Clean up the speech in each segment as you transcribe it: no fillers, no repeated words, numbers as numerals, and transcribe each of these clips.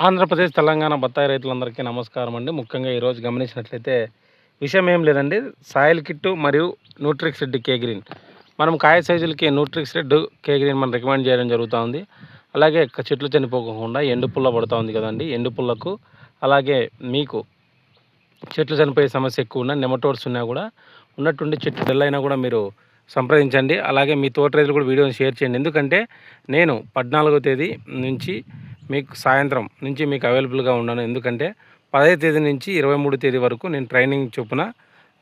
ఆంధ్రప్రదేశ్, తెలంగాణ బత్తాయి రైతులందరికీ నమస్కారం అండి. ముఖ్యంగా ఈరోజు గమనించినట్లయితే విషయం ఏం లేదండి. సాయిల్ కిట్టు మరియు న్యూట్రిక్స్ రెడ్ కే గ్రీన్ మనం కాయ సైజులకి న్యూట్రిక్స్ రెడ్ కే గ్రీన్ మనం రికమెండ్ చేయడం జరుగుతూ ఉంది. అలాగే చెట్లు చనిపోకుండా ఎండు పుల్ల పడుతూ ఉంది కదండి. ఎండు పుల్లకు అలాగే మీకు చెట్లు చనిపోయే సమస్య ఎక్కువ ఉన్న నెమటోడ్స్ ఉన్నా కూడా ఉన్నట్టుండి చెట్టు డల్ అయినా కూడా మీరు సంప్రదించండి. అలాగే మీ తోట రైతులు కూడా వీడియోని షేర్ చేయండి. ఎందుకంటే నేను 14వ తేదీ నుంచి మీకు సాయంత్రం నుంచి మీకు అవైలబుల్గా ఉన్నాను. ఎందుకంటే 10వ తేదీ నుంచి 23వ తేదీ వరకు నేను ట్రైనింగ్ చొప్పున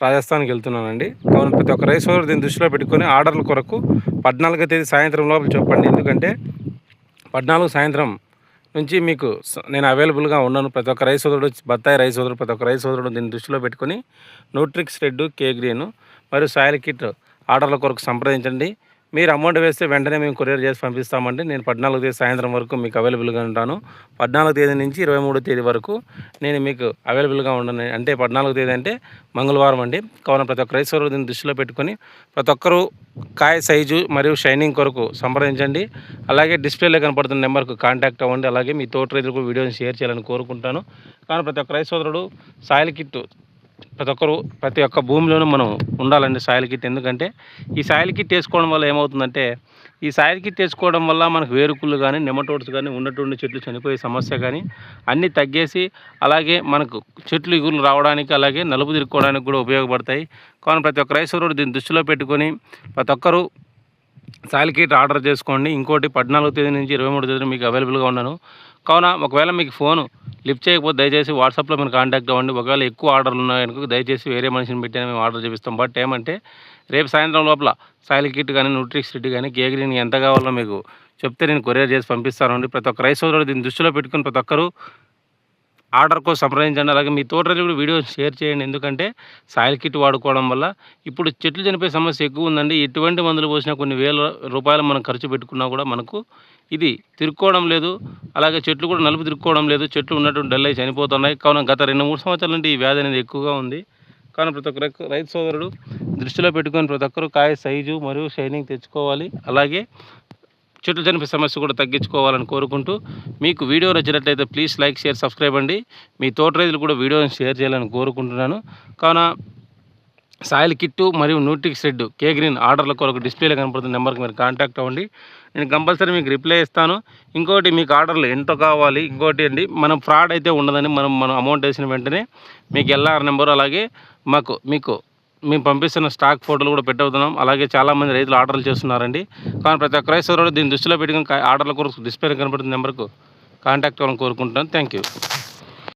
రాజస్థాన్కి వెళ్తున్నానండి. కావున ప్రతి ఒక్క రైస్ సోదరు దీన్ని దృష్టిలో పెట్టుకొని ఆర్డర్ల కొరకు 14వ తేదీ సాయంత్రం లోపల చెప్పండి. ఎందుకంటే 14 సాయంత్రం నుంచి మీకు నేను అవైలబుల్గా ఉన్నాను. ప్రతి ఒక్క రైస్ సోదరుడు, బత్తాయి రైస్ సోదరుడు, ప్రతి ఒక్క రైస్ సోదరుడు దీన్ని దృష్టిలో పెట్టుకొని న్యూట్రిక్స్ రెడ్ కే గ్రీన్ మరియు సాయిల్ కిట్ ఆర్డర్ల కొరకు సంప్రదించండి. మీరు అమౌంట్ వేస్తే వెంటనే మేము కొరియర్ చేసి పంపిస్తామండి. నేను 14వ తేదీ సాయంత్రం వరకు మీకు అవైలబుల్గా ఉంటాను. 14వ తేదీ నుంచి 23వ తేదీ వరకు నేను మీకు అవైలబుల్గా ఉండను. అంటే 14వ తేదీ అంటే మంగళవారం అండి. కావున ప్రతి ఒక్క రైస్ సోదరుడు దీన్ని దృష్టిలో పెట్టుకొని ప్రతి ఒక్కరూ కాయ సైజు మరియు షైనింగ్ కొరకు సంప్రదించండి. అలాగే డిస్ప్లేలో కనపడుతున్న నెంబర్కు కాంటాక్ట్ అవ్వండి. అలాగే మీ తోట రైతులకు వీడియోని షేర్ చేయాలని కోరుకుంటాను. కానీ ప్రతి ఒక్క రైస్ సోదరుడు సాయిల్ కిట్ ప్రతి ఒక్క భూమిలోనూ మనం ఉండాలండి సాయిల్ కిట్. ఎందుకంటే ఈ సాయిల్ కిట్ వేసుకోవడం వల్ల ఏమవుతుందంటే, ఈ సాయిల్ కిట్ వేసుకోవడం వల్ల మనకు వేరుకుళ్ళు కానీ నెమటోడ్స్ కానీ ఉన్నటువంటి చెట్లు చనిపోయే సమస్య కానీ అన్నీ తగ్గేసి, అలాగే మనకు చెట్లు ఇగురు రావడానికి అలాగే నలుపు తిరుక్కోవడానికి కూడా ఉపయోగపడతాయి. కావున ప్రతి ఒక్క రైతు సోదరుడు దీన్ని దృష్టిలో పెట్టుకొని ప్రతి ఒక్కరూ సాయిల్ కిట్ ఆర్డర్ చేసుకోండి. ఇంకోటి 14వ తేదీ నుంచి 23వ తేదీ మీకు అవైలబుల్గా ఉన్నాను. కావున ఒకవేళ మీకు ఫోను లిఫ్ట్ చేయకపోతే దయచేసి వాట్సాప్లో మీరు కాంటాక్ట్ అవ్వండి. ఒకవేళ ఎక్కువ ఆర్డర్లు ఉన్నాయనుకో దయచేసి వేరే మనిషిని పెట్టి మేము ఆర్డర్ చేపిస్తాం. బట్ ఏమంటే రేపు సాయంత్రం లోపల సాయిల్ కిట్ కానీ న్యూట్రిక్స్ రెడ్ కానీ కే గ్రీన్ ఎంత కావాలో మీకు చెప్తే నేను కొరియర్ చేసి పంపిస్తానండి. ప్రతి ఒక్క రైతు సోదరుడు దీన్ని దృష్టిలో పెట్టుకుని ప్రతి ఒక్కరూ ఆర్డర్ కోసం సంప్రదించండి. అలాగే మీ తోట రైతులు కూడా వీడియో షేర్ చేయండి. ఎందుకంటే సాయిల్ కిట్ వాడుకోవడం వల్ల ఇప్పుడు చెట్లు చనిపోయే సమస్య ఎక్కువ ఉందండి. ఎటువంటి మందులు పోసినా కొన్ని వేల రూపాయలు మనం ఖర్చు పెట్టుకున్నా కూడా మనకు ఇది తిరుక్కోవడం లేదు. అలాగే చెట్లు కూడా నలుపు తిరుక్కోవడం లేదు. చెట్లు ఉన్నటువంటి డల్ అయి చనిపోతున్నాయి. కావున గత 2-3 సంవత్సరాల నుండి ఈ వ్యాధి అనేది ఎక్కువగా ఉంది. కావున ప్రతి ఒక్క రైతు సోదరుడు దృష్టిలో పెట్టుకొని ప్రతి ఒక్కరు కాయ సైజు మరియు షైనింగ్ తెచ్చుకోవాలి. అలాగే చెట్లు చనిపోయే సమస్య కూడా తగ్గించుకోవాలని కోరుకుంటూ, మీకు వీడియో నచ్చినట్లయితే ప్లీజ్ లైక్, షేర్, సబ్స్క్రైబ్ అండి. మీ తోట రైతులు కూడా వీడియోని షేర్ చేయాలని కోరుకుంటున్నాను. కావున సాయిల్ కిట్టు మరియు న్యూట్రిక్స్ రెడ్ కే గ్రీన్ ఆర్డర్ల కొరకు డిస్ప్లేలో కనపడుతున్న నెంబర్కి మీరు కాంటాక్ట్ అవ్వండి. నేను కంపల్సరీ మీకు రిప్లై ఇస్తాను. ఇంకోటి మీకు ఆర్డర్లు ఎంత కావాలి, ఇంకోటి అండి మనం ఫ్రాడ్ అయితే ఉండదని మనం అమౌంట్ వేసిన వెంటనే మీకు ఎల్ఆర్ నెంబరు అలాగే మీకు మేము పంపిస్తున్న స్టాక్ ఫోటోలు కూడా పెట్టవుతున్నాం. అలాగే చాలామంది రైతులు ఆర్డర్లు చేస్తున్నారండి. కానీ ప్రతి ఒక్క రైతు సోదరుడు దీన్ని దృష్టిలో పెట్టుకుని ఆర్డర్ల కొరకు డిస్ప్లేలో కనపడుతున్న నెంబర్కు కాంటాక్ట్ అవ్వాలని కోరుకుంటున్నాను. Thank you.